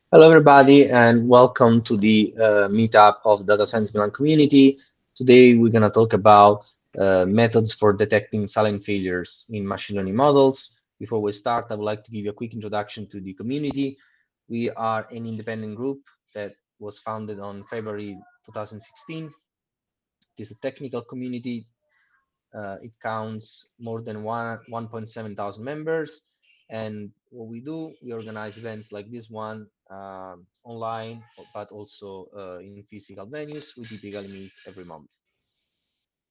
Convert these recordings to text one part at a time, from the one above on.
Hello, everybody, and welcome to the meetup of Data Science Milan community. Today, we're going to talk about methods for detecting silent failures in machine learning models. Before we start, I would like to give you a quick introduction to the community. We are an independent group that was founded on February 2016. It is a technical community. It counts more than 1.7 thousand members. And what we do, we organize events like this one online, but also in physical venues. We typically meet every month.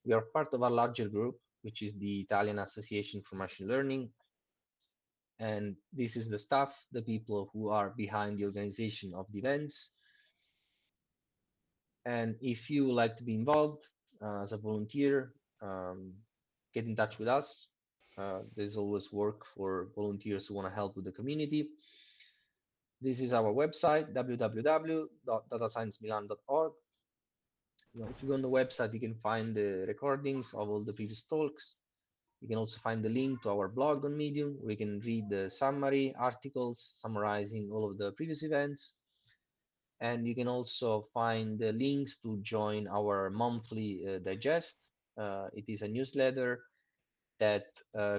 We are part of a larger group, which is the Italian Association for Machine Learning. And this is the staff, the people who are behind the organization of the events. And if you would like to be involved as a volunteer, um, get in touch with us. There's always work for volunteers who want to help with the community. This is our website, www.datasciencemilan.org. If you go on the website, you can find the recordings of all the previous talks. You can also find the link to our blog on Medium, where you can read the summary articles summarizing all of the previous events. And you can also find the links to join our monthly digest. It is a newsletter that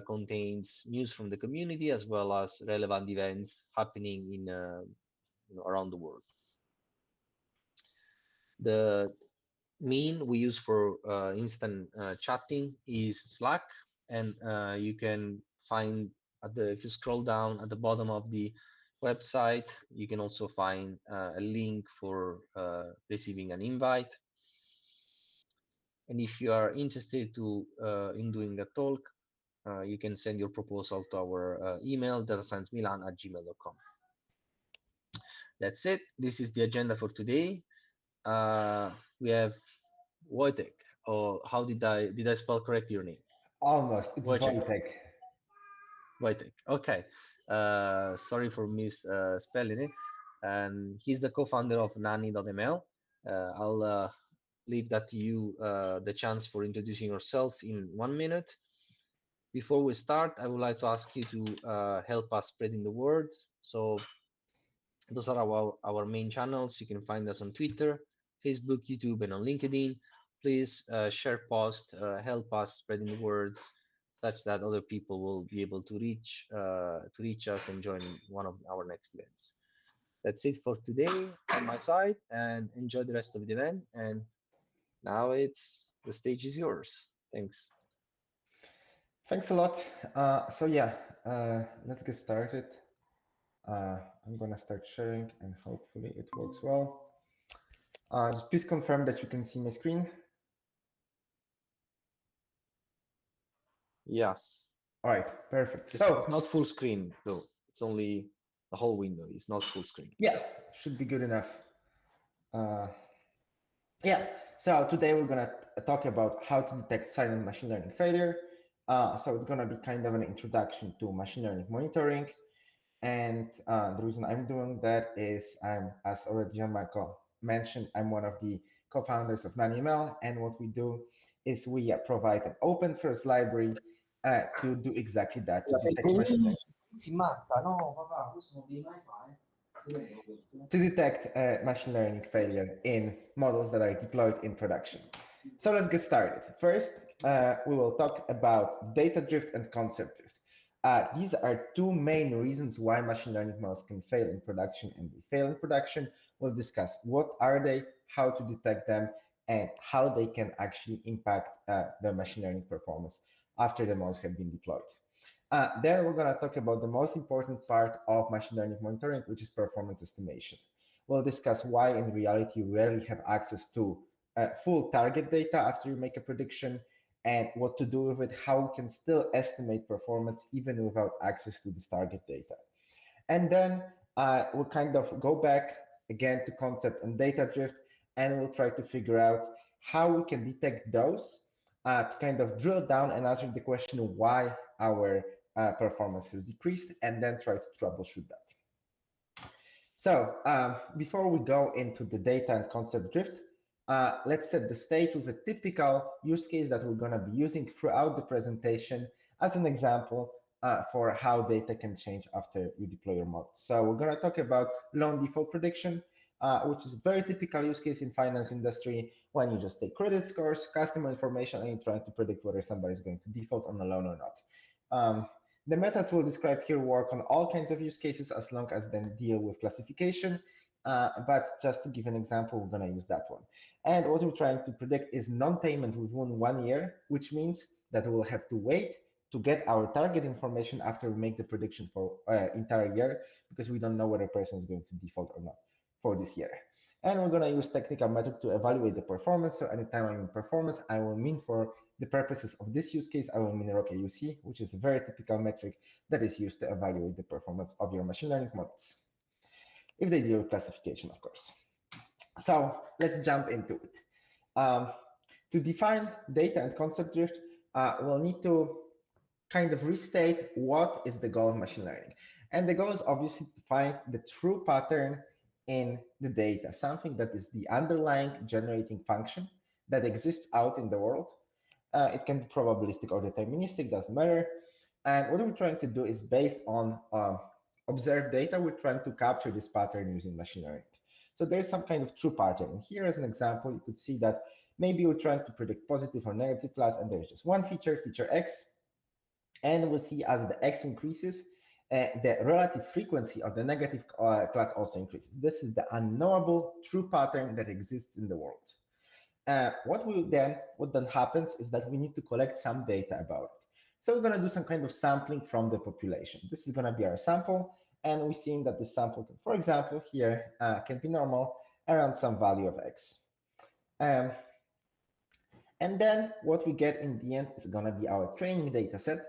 contains news from the community as well as relevant events happening in around the world. The mean we use for instant chatting is Slack, and you can find if you scroll down at the bottom of the website, you can also find a link for receiving an invite. And if you are interested in doing a talk, you can send your proposal to our email, datasciencemilan@gmail.com. That's it. This is the agenda for today. We have Wojtek. Or how did I spell correct your name? Almost. It's Wojtek. Wojtek. Wojtek. Okay. Sorry for misspelling it. And he's the co-founder of NannyML. I'll leave that to you, the chance for introducing yourself in 1 minute. Before we start, I would like to ask you to help us spreading the word. So those are our main channels. You can find us on Twitter, Facebook, YouTube, and on LinkedIn. Please share posts, help us spreading the words, such that other people will be able to reach us and join one of our next events. That's it for today on my side, and enjoy the rest of the event. And now the stage is yours. Thanks. Thanks a lot. Let's get started. I'm gonna start sharing and hopefully it works well. Just please confirm that you can see my screen. Yes, All right, perfect. it's not full screen though. It's only the whole window. It's not full screen. Yeah, should be good enough. Uh, yeah, so today we're gonna talk about how to detect silent machine learning failure. So it's gonna be kind of an introduction to machine learning monitoring. And the reason I'm doing that is as already Gianmarco mentioned, I'm one of the co-founders of NannyML. And what we do is we provide an open source library to do exactly that, to detect machine learning. Si matta, no, papà, questo non viene mai fa, eh. Si vede questo? To detect machine learning failure in models that are deployed in production. So let's get started. First, we will talk about data drift and concept drift. These are two main reasons why machine learning models can fail in production and they fail in production. We'll discuss what are they, how to detect them, and how they can actually impact the machine learning performance after the models have been deployed. Then we're going to talk about the most important part of machine learning monitoring, which is performance estimation. We'll discuss why in reality you rarely have access to full target data after you make a prediction and what to do with it, how we can still estimate performance even without access to this target data. And then we'll kind of go back again to concept and data drift, and we'll try to figure out how we can detect those to kind of drill down and answer the question of why our performance has decreased, and then try to troubleshoot that. So before we go into the data and concept drift, let's set the stage with a typical use case that we're going to be using throughout the presentation as an example for how data can change after you deploy your model. So we're going to talk about loan default prediction, which is a very typical use case in finance industry when you just take credit scores, customer information, and you're trying to predict whether somebody is going to default on a loan or not. The methods we'll describe here work on all kinds of use cases as long as they deal with classification. But just to give an example, we're going to use that one. And what we're trying to predict is non-payment within 1 year, which means that we'll have to wait to get our target information after we make the prediction for entire year, because we don't know whether a person is going to default or not for this year. And we're going to use technical method to evaluate the performance. So anytime I mean performance, I will mean for the purposes of this use case, I will mean ROC-UC, which is a very typical metric that is used to evaluate the performance of your machine learning models, if they deal with classification, of course. So let's jump into it. To define data and concept drift, we'll need to kind of restate what is the goal of machine learning. And the goal is obviously to find the true pattern in the data, something that is the underlying generating function that exists out in the world. It can be probabilistic or deterministic, doesn't matter. And what we're trying to do is based on observed data, we're trying to capture this pattern using machine learning. So there's some kind of true pattern. Here as an example, you could see that maybe we're trying to predict positive or negative class, and there's just one feature, feature X. And we'll see as the X increases, the relative frequency of the negative class also increases. This is the unknowable true pattern that exists in the world. What then happens is that we need to collect some data about it. So we're going to do some kind of sampling from the population. This is going to be our sample, and we're seeing that the sample, can, for example, here can be normal around some value of X. And then what we get in the end is going to be our training data set,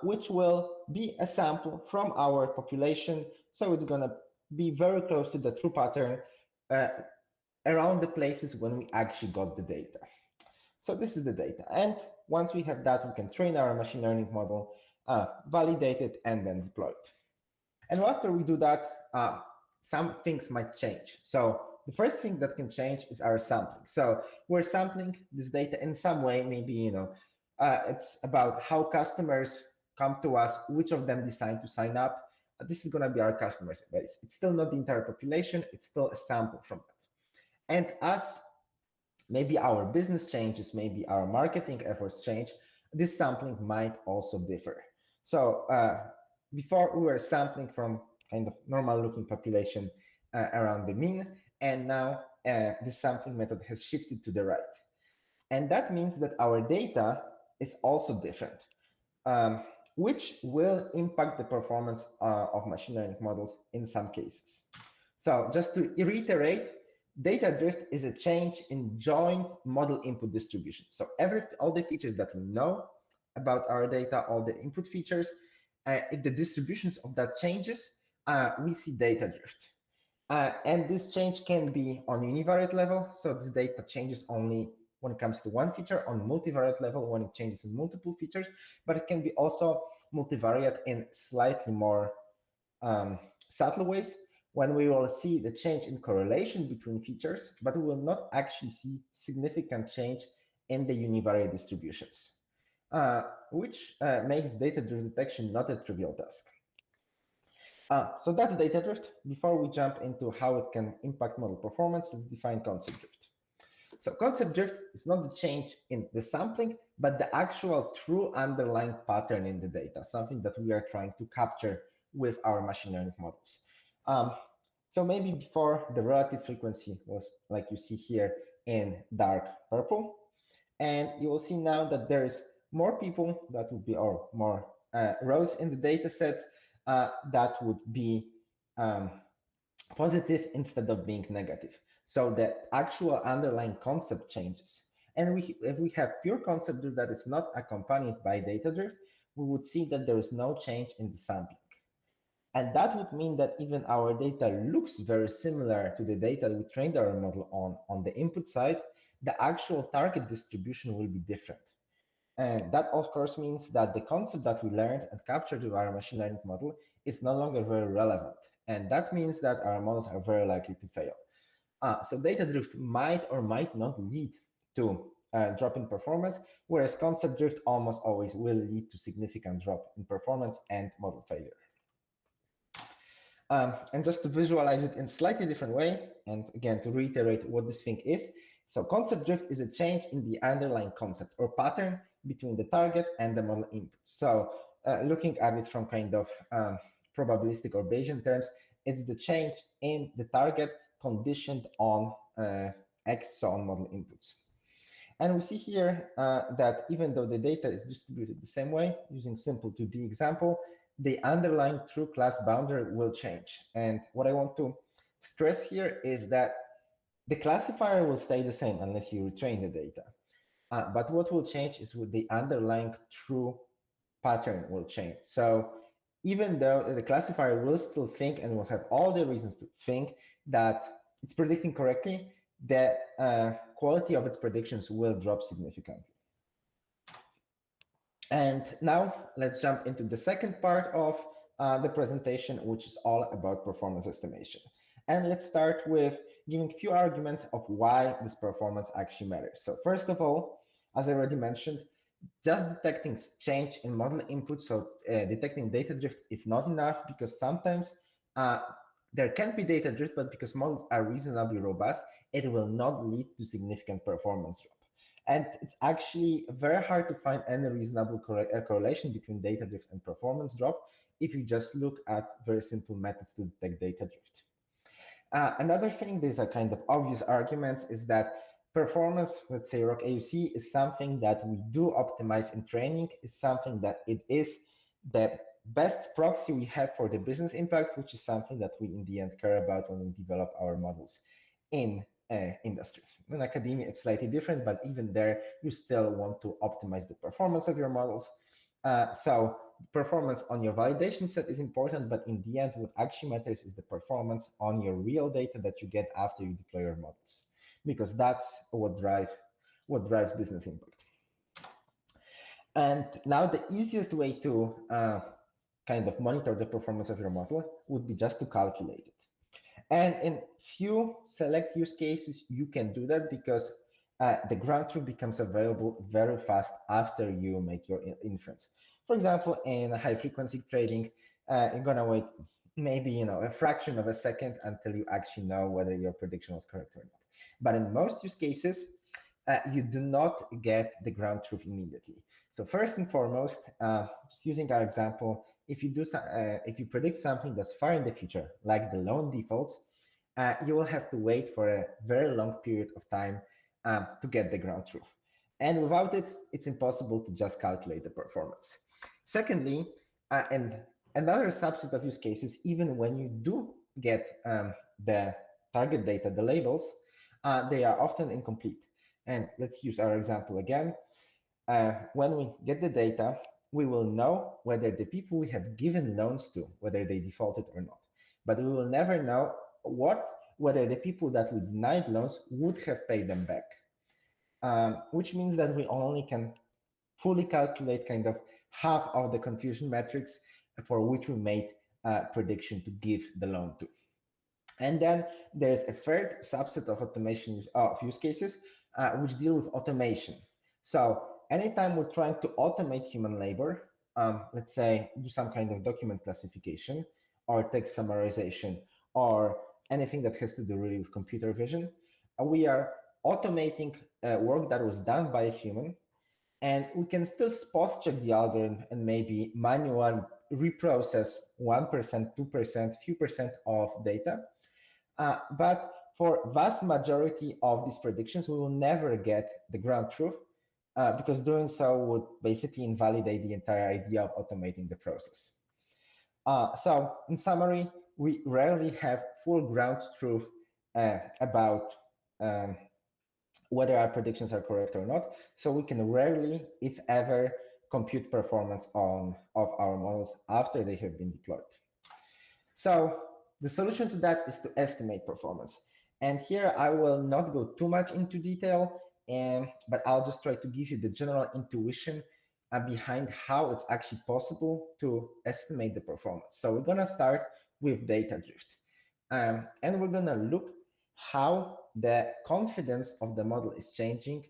which will be a sample from our population. So it's going to be very close to the true pattern around the places when we actually got the data. So this is the data. And once we have that, we can train our machine learning model, validate it, and then deploy it. And after we do that, some things might change. So the first thing that can change is our sampling. So we're sampling this data in some way, maybe, it's about how customers come to us, which of them decide to sign up. This is going to be our customer base. It's still not the entire population. It's still a sample from that. And as maybe our business changes, maybe our marketing efforts change, this sampling might also differ. So before we were sampling from kind of normal looking population around the mean, and now this sampling method has shifted to the right. And that means that our data is also different, which will impact the performance of machine learning models in some cases. So just to reiterate, data drift is a change in joint model input distribution. So all the features that we know about our data, all the input features, if the distributions of that changes, we see data drift. And this change can be on univariate level. So this data changes only when it comes to one feature, on multivariate level when it changes in multiple features, but it can be also multivariate in slightly more subtle ways, when we will see the change in correlation between features, but we will not actually see significant change in the univariate distributions, which makes data drift detection not a trivial task. So that's data drift. Before we jump into how it can impact model performance, let's define concept drift. So concept drift is not the change in the sampling, but the actual true underlying pattern in the data, something that we are trying to capture with our machine learning models. So maybe before, the relative frequency was like you see here in dark purple. And you will see now that there is more people that would be, or more rows in the data sets that would be positive instead of being negative. So the actual underlying concept changes. And if we have pure concept drift that is not accompanied by data drift, we would see that there is no change in the sampling. And that would mean that even our data looks very similar to the data we trained our model on the input side, the actual target distribution will be different. And that, of course, means that the concept that we learned and captured with our machine learning model is no longer very relevant. And that means that our models are very likely to fail. So data drift might or might not lead to drop in performance, whereas concept drift almost always will lead to significant drop in performance and model failure. And just to visualize it in slightly different way, and again, to reiterate what this thing is, so concept drift is a change in the underlying concept or pattern between the target and the model input. So looking at it from kind of probabilistic or Bayesian terms, it's the change in the target conditioned on X, so on model inputs. And we see here that even though the data is distributed the same way, using simple 2D example, the underlying true class boundary will change. And what I want to stress here is that the classifier will stay the same unless you retrain the data. But what will change is with the underlying true pattern will change. So even though the classifier will still think and will have all the reasons to think that it's predicting correctly, the quality of its predictions will drop significantly. And now let's jump into the second part of the presentation, which is all about performance estimation. And let's start with giving a few arguments of why this performance actually matters. So first of all, as I already mentioned, just detecting change in model input, so detecting data drift is not enough, because sometimes there can be data drift, but because models are reasonably robust, it will not lead to significant performance drop. And it's actually very hard to find any reasonable correlation between data drift and performance drop if you just look at very simple methods to detect data drift. Another thing, these are kind of obvious arguments, is that performance, let's say ROC AUC, is something that we do optimize in training, is something that it is the best proxy we have for the business impact, which is something that we in the end care about when we develop our models in industry. In academia, it's slightly different, but even there, you still want to optimize the performance of your models. So performance on your validation set is important, but in the end, what actually matters is the performance on your real data that you get after you deploy your models, because that's what drives business impact. And now the easiest way to kind of monitor the performance of your model would be just to calculate it. And in few select use cases, you can do that because the ground truth becomes available very fast after you make your inference. For example, in high frequency trading, you're gonna wait maybe a fraction of a second until you actually know whether your prediction was correct or not. But in most use cases, you do not get the ground truth immediately. So first and foremost, just using our example, if you predict something that's far in the future, like the loan defaults, you will have to wait for a very long period of time to get the ground truth. And without it, it's impossible to just calculate the performance. Secondly, and another subset of use cases, even when you do get the target data, the labels, they are often incomplete. And let's use our example again. When we get the data, we will know whether the people we have given loans to, whether they defaulted or not. But we will never know whether the people that we denied loans would have paid them back. Which means that we only can fully calculate kind of half of the confusion metrics for which we made a prediction to give the loan to. And then there's a third subset of automation of use cases which deal with automation. So anytime we're trying to automate human labor, let's say do some kind of document classification or text summarization or anything that has to do really with computer vision, we are automating work that was done by a human, and we can still spot check the algorithm and maybe manually reprocess 1%, 2%, few percent of data. But for vast majority of these predictions, we will never get the ground truth because doing so would basically invalidate the entire idea of automating the process. So in summary, we rarely have full ground truth about whether our predictions are correct or not. So we can rarely, if ever, compute performance of our models after they have been deployed. So the solution to that is to estimate performance. And here I will not go too much into detail, but I'll just try to give you the general intuition behind how it's actually possible to estimate the performance. So we're gonna start with data drift. And we're gonna look how the confidence of the model is changing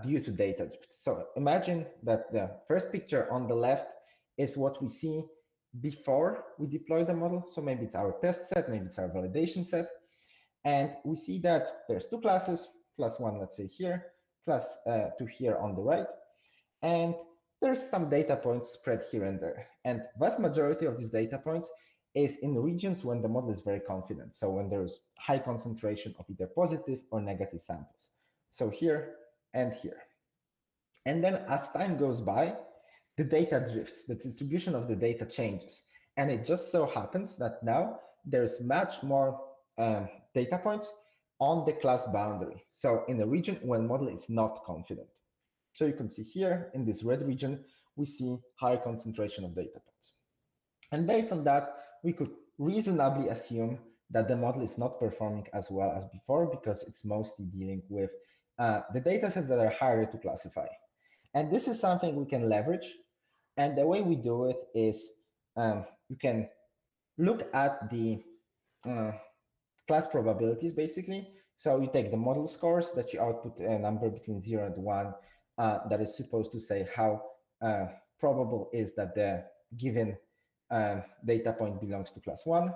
due to data drift. So imagine that the first picture on the left is what we see before we deploy the model. So maybe it's our test set, maybe it's our validation set. And we see that there's two classes, plus one, let's say here, plus two here on the right. And there's some data points spread here and there. And vast majority of these data points is in regions when the model is very confident. So when there's high concentration of either positive or negative samples. So here and here. And then as time goes by, the data drifts, the distribution of the data changes. And it just so happens that now there's much more data points on the class boundary. So in a region when model is not confident. So you can see here in this red region, we see higher concentration of data points. And based on that, we could reasonably assume that the model is not performing as well as before because it's mostly dealing with the data sets that are harder to classify. And this is something we can leverage. And the way we do it is you can look at the class probabilities, basically. So you take the model scores that you output a number between 0 and 1 that is supposed to say how probable is that the given data point belongs to class 1.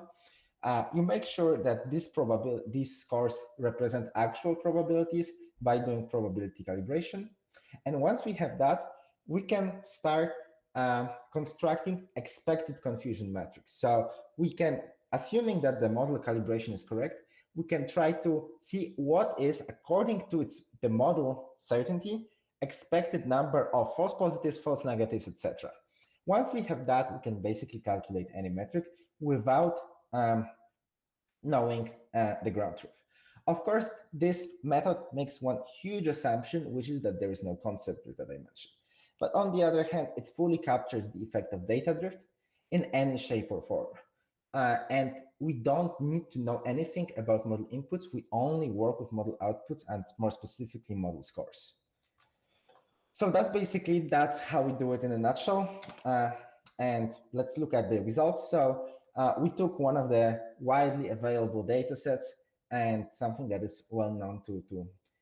You make sure that these scores represent actual probabilities by doing probability calibration. And once we have that, we can start constructing expected confusion metrics. So we can, assuming that the model calibration is correct, we can try to see what is, according to the model certainty, expected number of false positives, false negatives, etc. Once we have that, we can basically calculate any metric without knowing the ground truth. Of course, this method makes one huge assumption, which is that there is no concept drift that I mentioned. But on the other hand, it fully captures the effect of data drift in any shape or form. And we don't need to know anything about model inputs. We only work with model outputs and more specifically model scores. So that's how we do it in a nutshell. And let's look at the results. So we took one of the widely available data sets and something that is well known to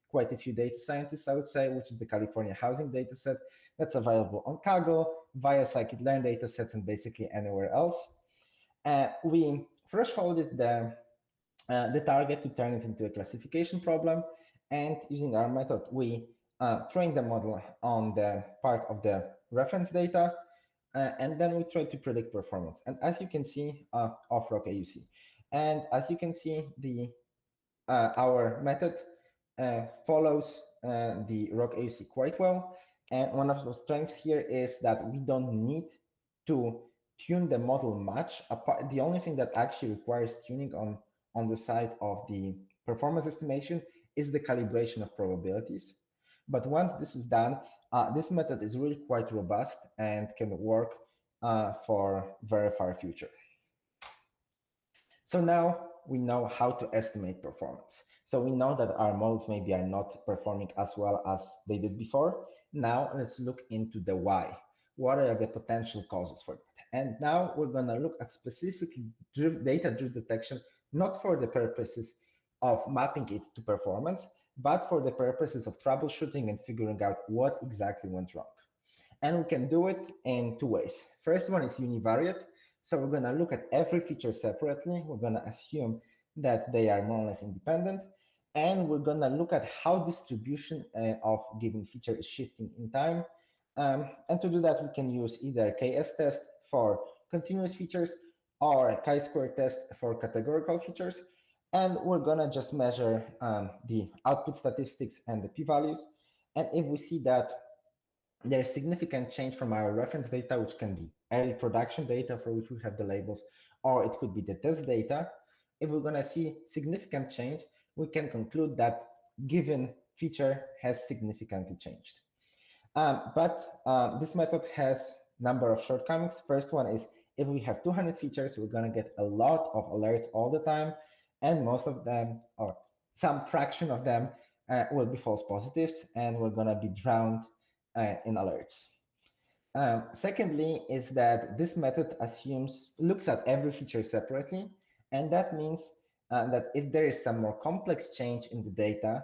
quite a few data scientists, I would say, which is the California housing data set that's available on Kaggle via scikit-learn data sets and basically anywhere else. We thresholded the target to turn it into a classification problem. And using our method, we trained the model on the part of the reference data. And then we tried to predict performance. And as you can see, of ROC AUC. And as you can see, our method follows the ROC AUC quite well. And one of the strengths here is that we don't need to tune the model much. The only thing that actually requires tuning on the side of the performance estimation is the calibration of probabilities. But once this is done, this method is really quite robust and can work for very far future. So now we know how to estimate performance. So we know that our models maybe are not performing as well as they did before. Now let's look into the why. What are the potential causes for that? And now we're going to look at specifically data drift detection, not for the purposes of mapping it to performance, but for the purposes of troubleshooting and figuring out what exactly went wrong. And we can do it in two ways. First one is univariate. So we're going to look at every feature separately. We're going to assume that they are more or less independent. And we're going to look at how distribution of given feature is shifting in time. And to do that, we can use either KS test for continuous features or a chi-square test for categorical features. And we're going to just measure the output statistics and the p-values. And if we see that there's significant change from our reference data, which can be early production data for which we have the labels, or it could be the test data. If we're going to see significant change, we can conclude that given feature has significantly changed. But this method has a number of shortcomings. First one is if we have 200 features, we're going to get a lot of alerts all the time. And most of them, or some fraction of them, will be false positives, and we're going to be drowned in alerts. Secondly, is that this method looks at every feature separately, and that means that if there is some more complex change in the data,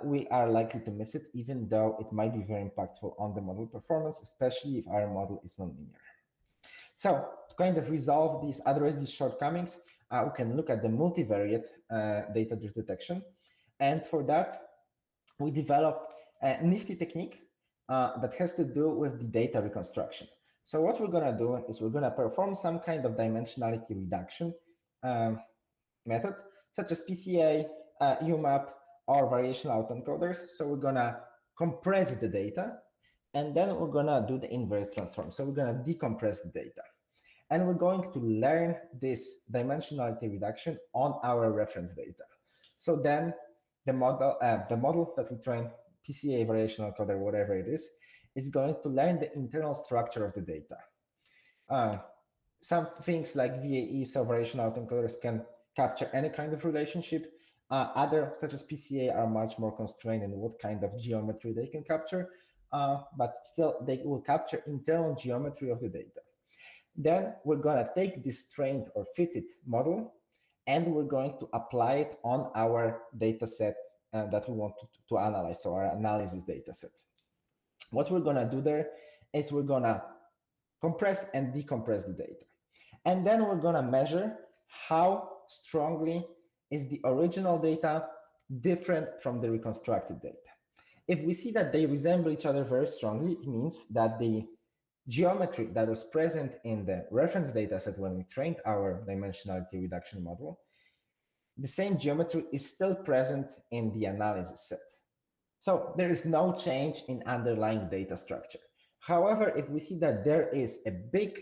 we are likely to miss it, even though it might be very impactful on the model performance, especially if our model is nonlinear. So to kind of resolve these, address these shortcomings, we can look at the multivariate data drift detection. And for that, we developed a nifty technique that has to do with the data reconstruction. So what we're going to do is we're going to perform some kind of dimensionality reduction method, such as PCA, UMAP, or variational autoencoders. So we're going to compress the data, and then we're going to do the inverse transform. So we're going to decompress the data. And we're going to learn this dimensionality reduction on our reference data. So then the model that we train, PCA, variational encoder, whatever it is going to learn the internal structure of the data. Some things like VAE, so variational autoencoders, can capture any kind of relationship. Other, such as PCA, are much more constrained in what kind of geometry they can capture, but still they will capture internal geometry of the data. Then we're going to take this trained or fitted model, and we're going to apply it on our data set that we want to analyze, so our analysis data set. What we're going to do there is we're going to compress and decompress the data. And then we're going to measure how strongly is the original data different from the reconstructed data. If we see that they resemble each other very strongly, it means that the geometry that was present in the reference data set when we trained our dimensionality reduction model, the same geometry is still present in the analysis set. So there is no change in underlying data structure. However, if we see that there is a big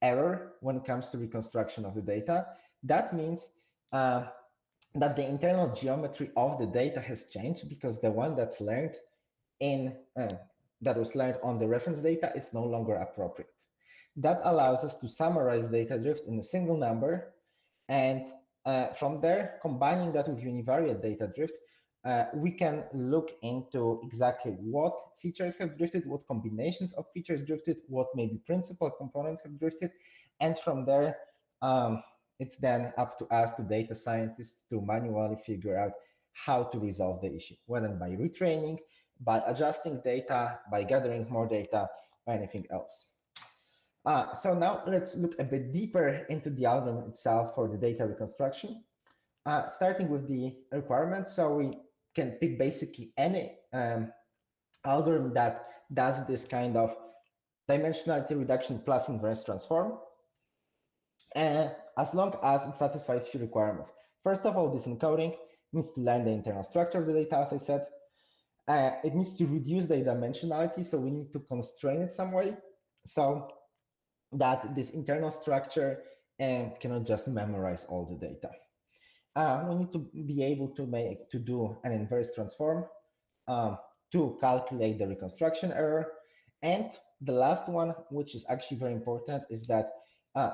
error when it comes to reconstruction of the data, that means that the internal geometry of the data has changed, because the one that's learned in that was learned on the reference data is no longer appropriate. That allows us to summarize data drift in a single number, and from there, combining that with univariate data drift, we can look into exactly what features have drifted, what combinations of features drifted, what maybe principal components have drifted, and from there, it's then up to us, to data scientists, to manually figure out how to resolve the issue, whether by retraining, by adjusting data, by gathering more data, or anything else. So now let's look a bit deeper into the algorithm itself for the data reconstruction, starting with the requirements. So we can pick basically any algorithm that does this kind of dimensionality reduction plus inverse transform, as long as it satisfies few requirements. First of all, this encoding needs to learn the internal structure of the data, as I said. It needs to reduce the dimensionality, so we need to constrain it some way, so that this internal structure cannot just memorize all the data. We need to be able to do an inverse transform to calculate the reconstruction error. And the last one, which is actually very important, is that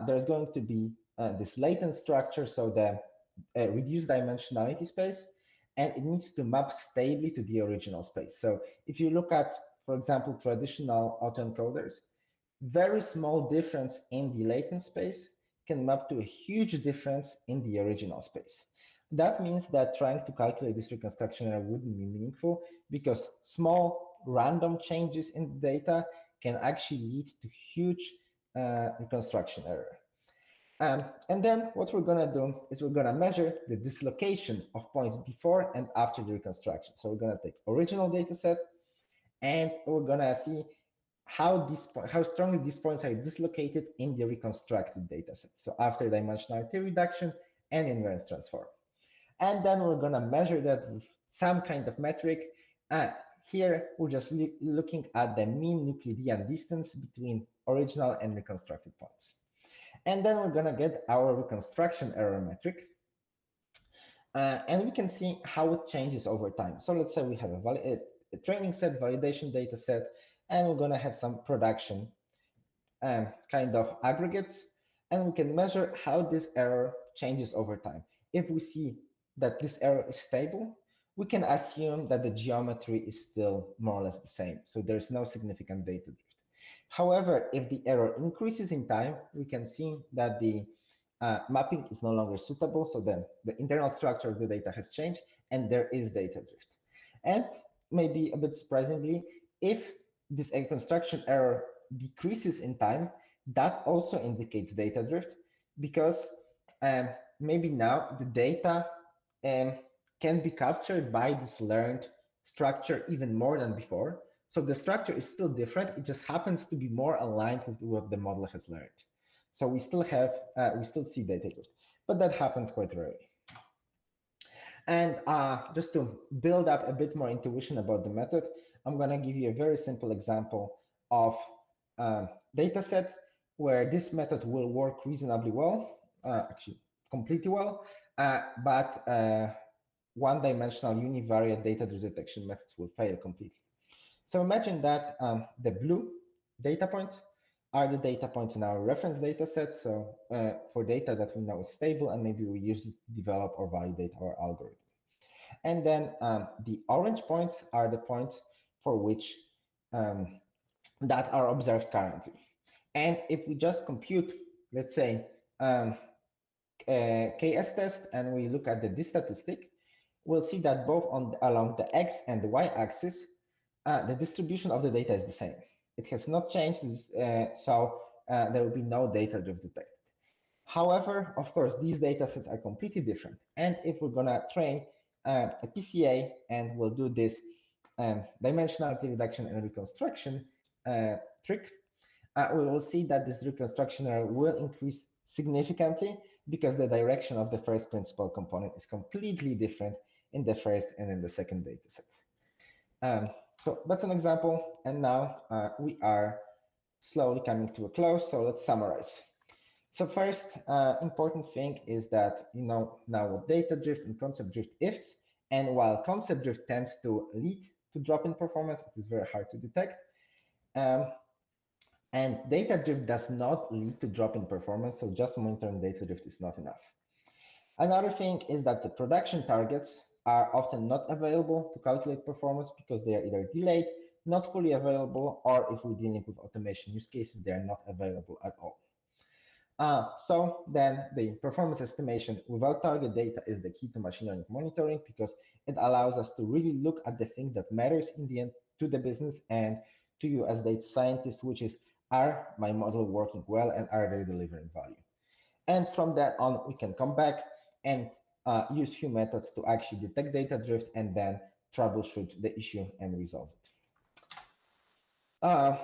there's going to be this latent structure, so the reduced dimensionality space, and it needs to map stably to the original space. So if you look at, for example, traditional autoencoders, very small difference in the latent space can map to a huge difference in the original space. That means that trying to calculate this reconstruction error wouldn't be meaningful, because small random changes in the data can actually lead to huge reconstruction error. And then what we're going to do is we're going to measure the dislocation of points before and after the reconstruction. So we're going to take original data set, and we're going to see how strongly these points are dislocated in the reconstructed data set. So after dimensionality reduction and inverse transform. And then we're going to measure that with some kind of metric. Here, we're just looking at the mean Euclidean distance between original and reconstructed points. And then we're going to get our reconstruction error metric. And we can see how it changes over time. So let's say we have a training set, validation data set, and we're going to have some production kind of aggregates. And we can measure how this error changes over time. If we see that this error is stable, we can assume that the geometry is still more or less the same. So there's no significant data drift. However, if the error increases in time, we can see that the mapping is no longer suitable. So then the internal structure of the data has changed and there is data drift. And maybe a bit surprisingly, if this reconstruction error decreases in time, that also indicates data drift, because maybe now the data um, can be captured by this learned structure even more than before. So the structure is still different. It just happens to be more aligned with what the model has learned. So we still have, we still see data drift, but that happens quite rarely. And just to build up a bit more intuition about the method, I'm going to give you a very simple example of data set where this method will work reasonably well, actually completely well, but one-dimensional univariate data detection methods will fail completely. So imagine that the blue data points are the data points in our reference data set. So for data that we know is stable, and maybe we use it to develop or validate our algorithm. And then the orange points are the points for which that are observed currently. And if we just compute, let's say, KS test, and we look at the statistic, we'll see that both along the X and the Y axis, the distribution of the data is the same. It has not changed, so there will be no data drift detected. However, of course, these data sets are completely different. And if we're going to train a PCA and we'll do this dimensionality reduction and reconstruction trick, we will see that this reconstruction error will increase significantly because the direction of the first principal component is completely different in the first and in the second data set. So that's an example. And now we are slowly coming to a close. So let's summarize. So first important thing is that you know now what data drift and concept drift is. And while concept drift tends to lead to drop in performance, it is very hard to detect. And data drift does not lead to drop in performance. So just monitoring data drift is not enough. Another thing is that the production targets are often not available to calculate performance because they are either delayed, not fully available, or if we're dealing with automation use cases, they are not available at all. So then the performance estimation without target data is the key to machine learning monitoring because it allows us to really look at the thing that matters in the end to the business and to you as data scientists, which is, are my model working well and are they delivering value? And from that on, we can come back and use few methods to actually detect data drift and then troubleshoot the issue and resolve it.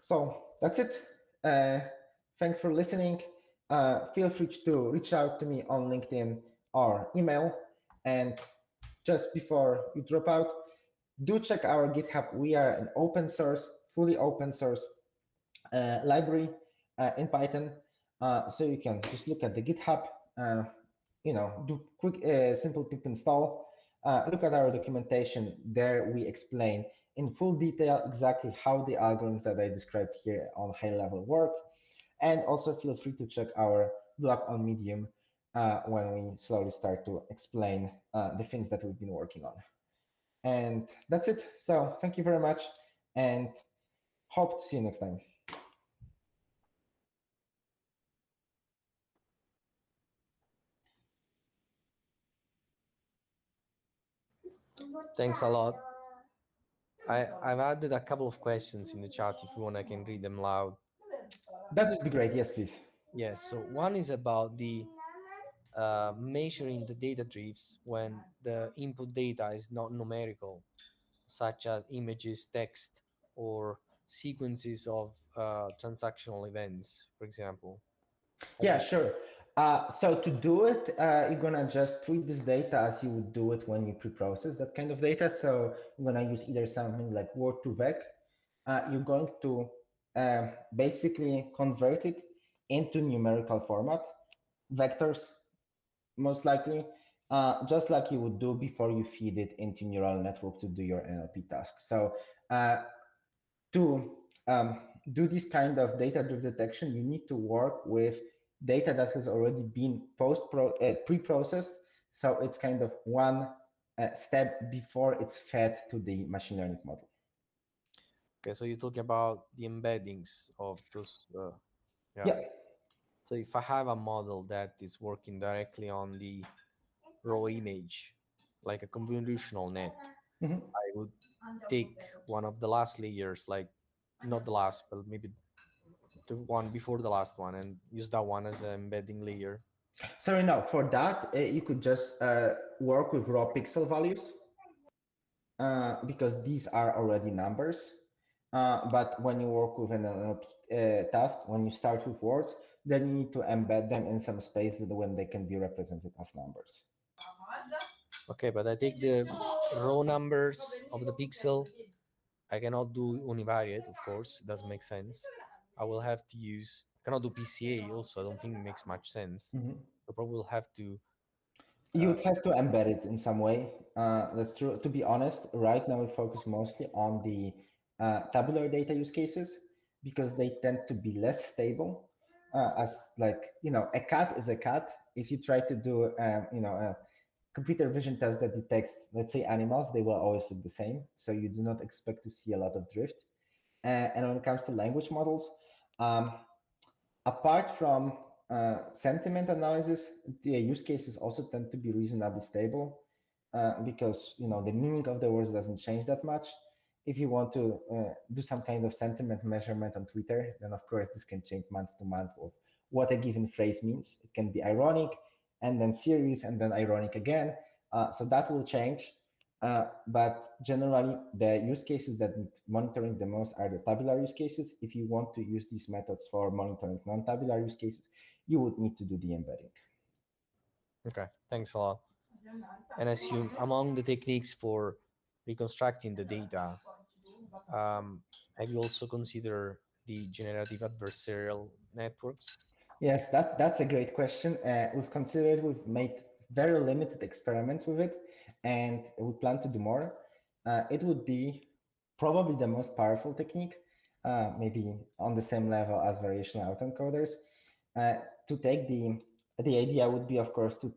So that's it. Thanks for listening. Feel free to reach out to me on LinkedIn or email. And just before you drop out, do check our GitHub. We are an open source, fully open source library in Python. So you can just look at the GitHub, you know, do quick, simple pip install. Look at our documentation. There we explain in full detail exactly how the algorithms that I described here on high level work. And also feel free to check our blog on Medium when we slowly start to explain the things that we've been working on. And that's it. So thank you very much and hope to see you next time. Thanks a lot. I've added a couple of questions in the chat. If you want, I can read them loud. That would be great. Yes, please. Yes, so one is about the measuring the data drifts when the input data is not numerical, such as images, text, or sequences of transactional events, for example. Yeah, sure. So to do it, you're gonna just treat this data as you would do it when you pre-process that kind of data. So you're gonna use either something like Word to Vec. You're going to basically convert it into numerical format, vectors, most likely, just like you would do before you feed it into neural network to do your NLP task. So to do this kind of data drift detection, you need to work with data that has already been pre-processed. So it's kind of one step before it's fed to the machine learning model. Okay, so you're talking about the embeddings of those. Yeah. So if I have a model that is working directly on the raw image, like a convolutional net, Mhm. I would take one of the last layers, like not the last, but maybe the one before the last one, and use that one as an embedding layer. Sorry, no, for that, you could just work with raw pixel values because these are already numbers. But when you work with an NLP task, when you start with words, then you need to embed them in some space that when they can be represented as numbers. Okay, but I take the raw numbers of the pixel. I cannot do univariate, of course. It doesn't make sense. I will have to use. I cannot do PCA also. I don't think it makes much sense. Mhm. I probably will have to. You'd have to embed it in some way. That's true. To be honest, right now we focus mostly on the tabular data use cases because they tend to be less stable. As like a cat is a cat. If you try to do a computer vision test that detects, let's say, animals, they will always look the same. So you do not expect to see a lot of drift. And when it comes to language models, um, apart from sentiment analysis, the use cases also tend to be reasonably stable because the meaning of the words doesn't change that much. If you want to do some kind of sentiment measurement on Twitter, then of course this can change month to month of what a given phrase means. It can be ironic and then serious and then ironic again. So that will change. But generally, the use cases that need monitoring the most are the tabular use cases. If you want to use these methods for monitoring non-tabular use cases, you would need to do the embedding. Okay, thanks a lot. And assume among the techniques for reconstructing the data, have you also considered the generative adversarial networks? Yes, that's a great question. We've made very limited experiments with it, and we plan to do more. It would be probably the most powerful technique, maybe on the same level as variational autoencoders. To take the idea would be, of course, to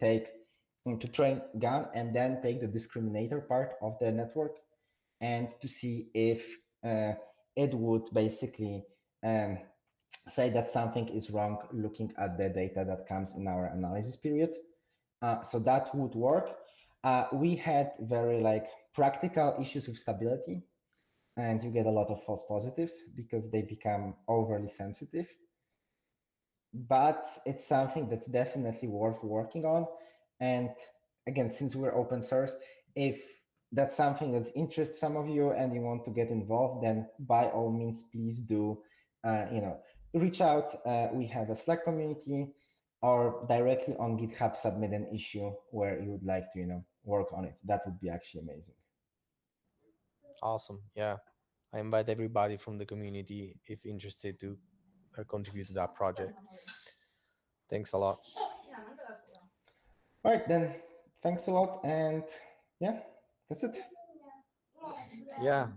train GAN and then take the discriminator part of the network and to see if it would basically say that something is wrong looking at the data that comes in our analysis period. So that would work. We had very practical issues with stability, and you get a lot of false positives because they become overly sensitive. But it's something that's definitely worth working on. And again, since we're open source, if that's something that interests some of you and you want to get involved, then by all means, please do, reach out. We have a Slack community, or directly on GitHub submit an issue where you would like to, work on it. That would be actually amazing. Awesome. Yeah. I invite everybody from the community if interested to contribute to that project. Thanks a lot. All right, then. Thanks a lot. And yeah, that's it. Yeah.